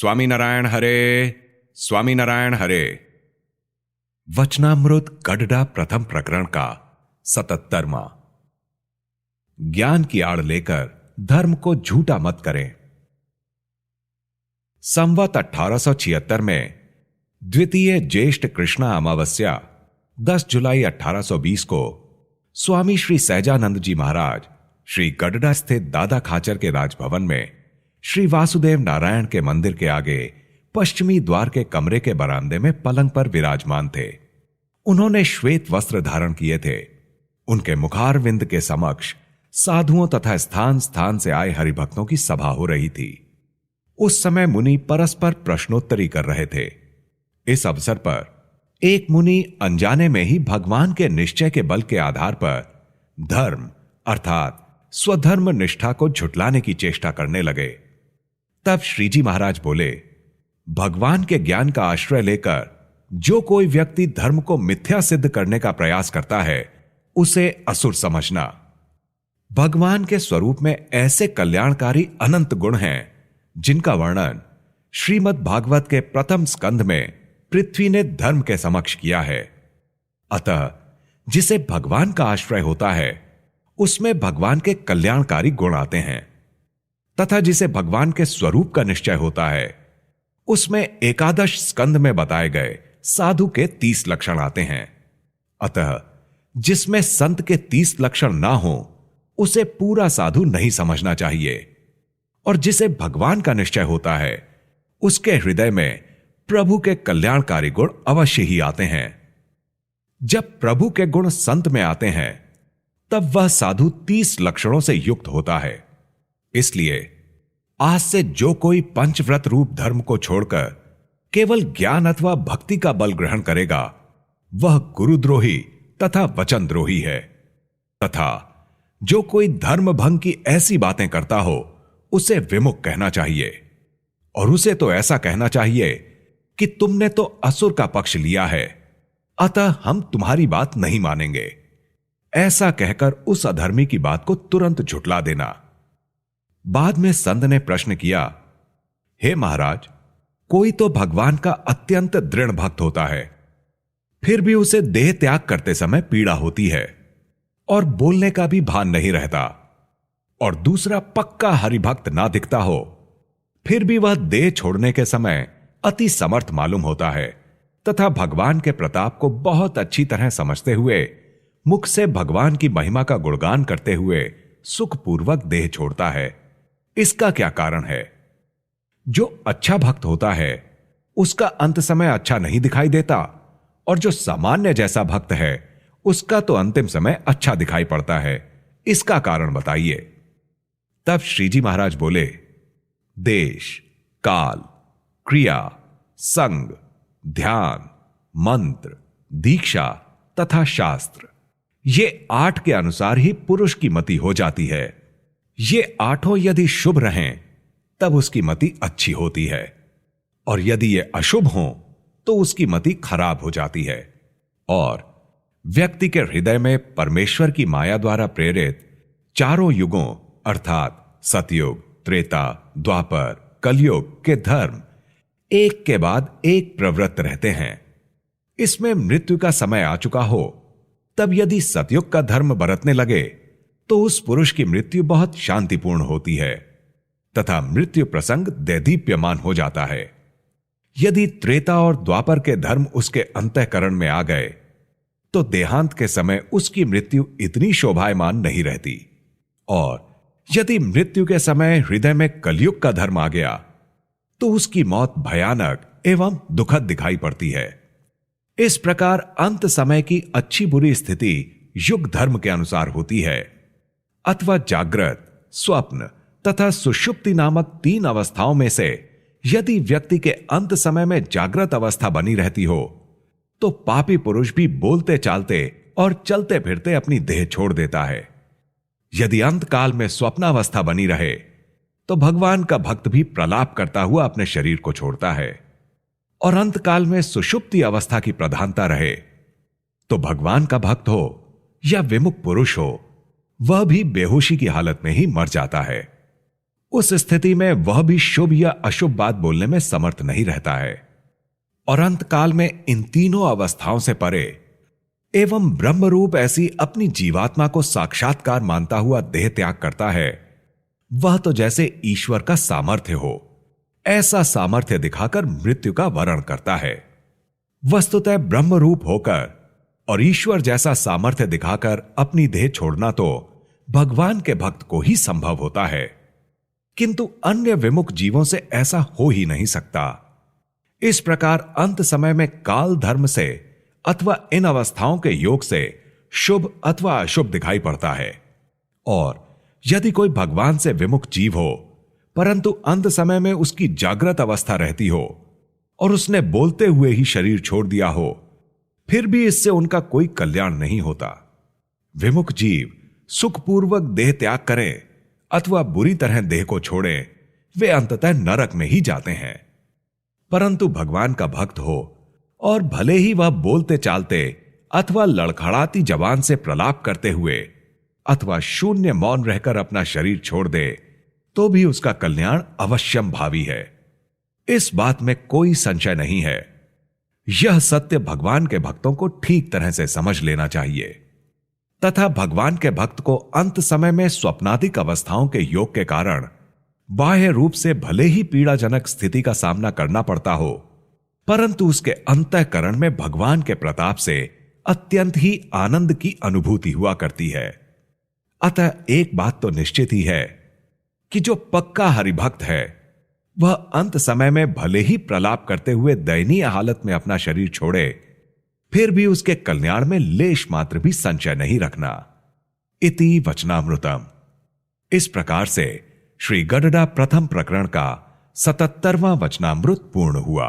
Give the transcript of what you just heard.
स्वामीनारायण हरे, स्वामीनारायण हरे। वचनामृत गडडा प्रथम प्रकरण का 77वां। ज्ञान की आड़ लेकर धर्म को झूठा मत करें। संवत 1876 में द्वितीय ज्येष्ठ कृष्णा अमावस्या 10 जुलाई 1820 को स्वामी श्री सहजानंद जी महाराज श्री गडडा स्थित दादा खाचर के राजभवन में श्री वासुदेव नारायण के मंदिर के आगे पश्चिमी द्वार के कमरे के बरामदे में पलंग पर विराजमान थे। उन्होंने श्वेत वस्त्र धारण किए थे। उनके मुखारविंद के समक्ष साधुओं तथा स्थान स्थान से आए हरिभक्तों की सभा हो रही थी। उस समय मुनि परस्पर प्रश्नोत्तरी कर रहे थे। इस अवसर पर एक मुनि अनजाने में ही भगवान के निश्चय के बल के आधार पर धर्म अर्थात स्वधर्म निष्ठा को झुटलाने की चेष्टा करने लगे। तब श्रीजी महाराज बोले, भगवान के ज्ञान का आश्रय लेकर जो कोई व्यक्ति धर्म को मिथ्या सिद्ध करने का प्रयास करता है उसे असुर समझना। भगवान के स्वरूप में ऐसे कल्याणकारी अनंत गुण हैं जिनका वर्णन श्रीमद् भागवत के प्रथम स्कंध में पृथ्वी ने धर्म के समक्ष किया है। अतः जिसे भगवान का आश्रय होता है उसमें भगवान के कल्याणकारी गुण आते हैं, तथा जिसे भगवान के स्वरूप का निश्चय होता है उसमें एकादश स्कंद में बताए गए साधु के 30 लक्षण आते हैं। अतः जिसमें संत के 30 लक्षण ना हो उसे पूरा साधु नहीं समझना चाहिए, और जिसे भगवान का निश्चय होता है उसके हृदय में प्रभु के कल्याणकारी गुण अवश्य ही आते हैं। जब प्रभु के गुण संत में आते हैं तब वह साधु 30 लक्षणों से युक्त होता है। इसलिए आज से जो कोई पंचव्रत रूप धर्म को छोड़कर केवल ज्ञान अथवा भक्ति का बल ग्रहण करेगा वह गुरुद्रोही तथा वचनद्रोही है, तथा जो कोई धर्म भंग की ऐसी बातें करता हो उसे विमुख कहना चाहिए, और उसे तो ऐसा कहना चाहिए कि तुमने तो असुर का पक्ष लिया है, अतः हम तुम्हारी बात नहीं मानेंगे। ऐसा कहकर उस अधर्मी की बात को तुरंत झुटला देना। बाद में संत ने प्रश्न किया, हे महाराज, कोई तो भगवान का अत्यंत दृढ़ भक्त होता है, फिर भी उसे देह त्याग करते समय पीड़ा होती है और बोलने का भी भान नहीं रहता, और दूसरा पक्का हरिभक्त ना दिखता हो, फिर भी वह देह छोड़ने के समय अति समर्थ मालूम होता है, तथा भगवान के प्रताप को बहुत अच्छी तरह समझते हुए मुख से भगवान की महिमा का गुणगान करते हुए सुखपूर्वक देह छोड़ता है। इसका क्या कारण है? जो अच्छा भक्त होता है उसका अंत समय अच्छा नहीं दिखाई देता, और जो सामान्य जैसा भक्त है उसका तो अंतिम समय अच्छा दिखाई पड़ता है। इसका कारण बताइए। तब श्रीजी महाराज बोले, देश, काल, क्रिया, संग, ध्यान, मंत्र, दीक्षा तथा शास्त्र, ये 8 के अनुसार ही पुरुष की मति हो जाती है। ये 8 यदि शुभ रहें तब उसकी मति अच्छी होती है, और यदि ये अशुभ हों तो उसकी मति खराब हो जाती है। और व्यक्ति के हृदय में परमेश्वर की माया द्वारा प्रेरित चारों युगों अर्थात सतयुग, त्रेता, द्वापर, कलयुग के धर्म एक के बाद एक प्रवृत्त रहते हैं। इसमें मृत्यु का समय आ चुका हो तब यदि सतयुग का धर्म बरतने लगे तो उस पुरुष की मृत्यु बहुत शांतिपूर्ण होती है, तथा मृत्यु प्रसंग दैदीप्यमान हो जाता है। यदि त्रेता और द्वापर के धर्म उसके अंतःकरण में आ गए तो देहांत के समय उसकी मृत्यु इतनी शोभायमान नहीं रहती, और यदि मृत्यु के समय हृदय में कलयुग का धर्म आ गया तो उसकी मौत भयानक एवं दुखद दिखाई पड़ती है। इस प्रकार अंत समय की अच्छी बुरी स्थिति युग धर्म के अनुसार होती है, अथवा जागृत, स्वप्न तथा सुषुप्ति नामक 3 अवस्थाओं में से यदि व्यक्ति के अंत समय में जागृत अवस्था बनी रहती हो तो पापी पुरुष भी बोलते चालते और चलते फिरते अपनी देह छोड़ देता है। यदि अंत काल में स्वप्नावस्था बनी रहे तो भगवान का भक्त भी प्रलाप करता हुआ अपने शरीर को छोड़ता है, और अंतकाल में सुषुप्ति अवस्था की प्रधानता रहे तो भगवान का भक्त हो या विमुख पुरुष हो वह भी बेहोशी की हालत में ही मर जाता है। उस स्थिति में वह भी शुभ या अशुभ बात बोलने में समर्थ नहीं रहता है और अंतकाल में इन तीनों अवस्थाओं से परे एवं ब्रह्मरूप ऐसी अपनी जीवात्मा को साक्षात्कार मानता हुआ देह त्याग करता है। वह तो जैसे ईश्वर का सामर्थ्य हो ऐसा सामर्थ्य दिखाकर मृत्यु का वरण करता है। वस्तुतः ब्रह्मरूप होकर और ईश्वर जैसा सामर्थ्य दिखाकर अपनी देह छोड़ना तो भगवान के भक्त को ही संभव होता है, किंतु अन्य विमुख जीवों से ऐसा हो ही नहीं सकता। इस प्रकार अंत समय में काल धर्म से अथवा इन अवस्थाओं के योग से शुभ अथवा अशुभ दिखाई पड़ता है। और यदि कोई भगवान से विमुख जीव हो परंतु अंत समय में उसकी जागृत अवस्था रहती हो और उसने बोलते हुए ही शरीर छोड़ दिया हो, फिर भी इससे उनका कोई कल्याण नहीं होता। विमुख जीव सुखपूर्वक देह त्याग करें अथवा बुरी तरह देह को छोड़ें, वे अंततः नरक में ही जाते हैं। परंतु भगवान का भक्त हो और भले ही वह बोलते चालते अथवा लड़खड़ाती जबान से प्रलाप करते हुए अथवा शून्य मौन रहकर अपना शरीर छोड़ दे, तो भी उसका कल्याण अवश्यम भावी है। इस बात में कोई संशय नहीं है। यह सत्य भगवान के भक्तों को ठीक तरह से समझ लेना चाहिए तथा भगवान के भक्त को अंत समय में स्वप्नादिक अवस्थाओं के योग के कारण बाह्य रूप से भले ही पीड़ाजनक स्थिति का सामना करना पड़ता हो, परंतु उसके अंतःकरण में भगवान के प्रताप से अत्यंत ही आनंद की अनुभूति हुआ करती है। अतः एक बात तो निश्चित ही है कि जो पक्का हरिभक्त है वह अंत समय में भले ही प्रलाप करते हुए दयनीय हालत में अपना शरीर छोड़े, फिर भी उसके कल्याण में लेश मात्र भी संशय नहीं रखना। इति वचनामृतम। इस प्रकार से श्री गडडा प्रथम प्रकरण का 77वां वचनामृत पूर्ण हुआ।